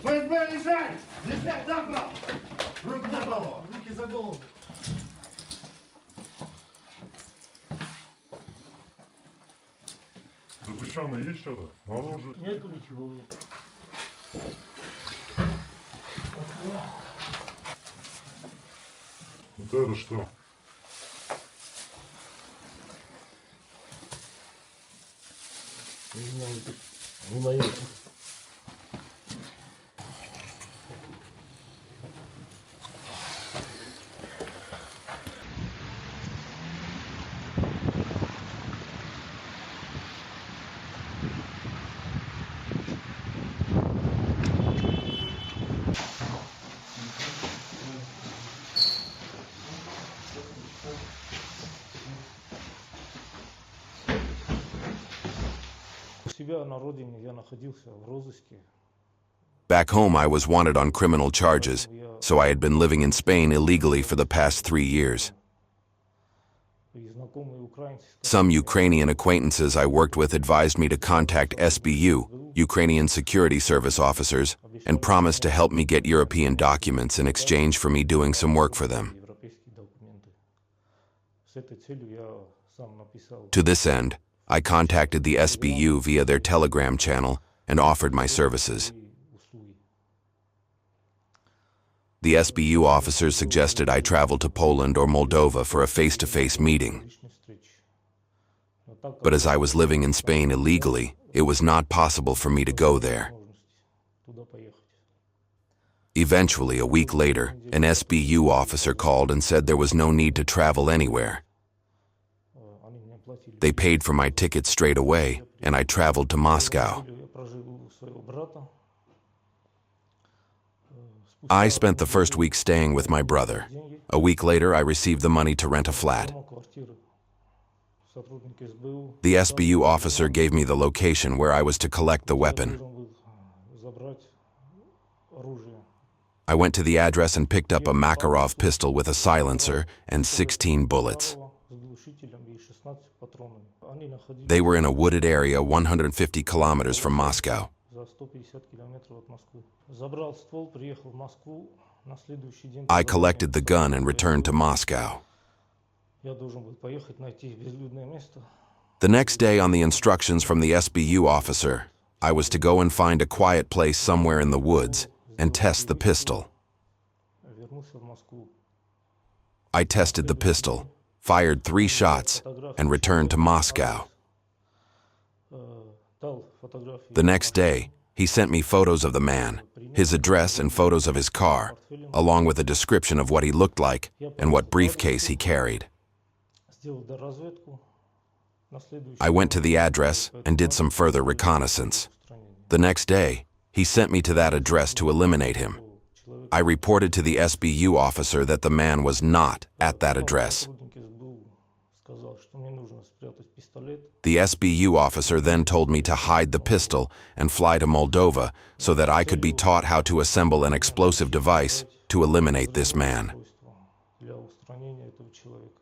ФСБ, лежать! Лежать, забрал! Руки за голову! Руки за голову! Запрещенное есть что-то? Оружие? Нету ничего. Вот это что? Не мое. У себя на родине я находился в розыске. Back home, I was wanted on criminal charges, so I had been living in Spain illegally for the past 3 years. И знакомые украинцы Some Ukrainian acquaintances I worked with advised me to contact SBU, Ukrainian Security Service officers, and promised to help me get European documents in exchange for me doing some work for them. европейские документы. С этой целью я сам написал. To this end, I contacted the SBU via their Telegram channel and offered my services. Услуги. The SBU officers suggested I travel to Poland or Moldova for a face-to-face meeting. Личной встречи. Но так как But as I was living in Spain illegally, it was not possible for me to go there. возможности туда поехать. Eventually, a week later, an SBU officer called and said there was no need to travel anywhere. Они мне платили. They paid for my ticket straight away, and I traveled to Moscow. Я прожил у своего брата. I spent the first week staying with my brother. A week later, I received the money to rent a flat. Дома квартиры. Сотрудники СБУ. The SBU officer gave me the location where I was to collect the weapon. Должен был забрать оружие. I went to the address and picked up a Makarov pistol with a silencer and 16 bullets. С глушителем и 16 патронами. Они находились They were in a wooded area 150 kilometers from Moscow. за 150 километров от Москвы. Забрал ствол, приехал в Москву. На следующий день I collected the gun and returned to Moscow. я должен был поехать найти безлюдное место. The next day, on the instructions from the SBU officer, I was to go and find a quiet place somewhere in the woods and test the pistol. Вернулся в Москву. I tested the pistol, fired 3 shots, and returned to Moscow. Дал фотографии. The next day, he sent me photos of the man, his address and photos of his car, along with a description of what he looked like and what briefcase he carried. Сделал доразведку. На следующий I went to the address and did some further reconnaissance. The next day, he sent me to that address to eliminate him. человек. I reported to the SBU officer that the man was not at that address. Сотрудник СБУ сказал, что мне нужно спрятать пистолет. The SBU officer then told me to hide the pistol and fly to Moldova so that I could be taught how to assemble an explosive device to eliminate this man. Для устранения этого человека.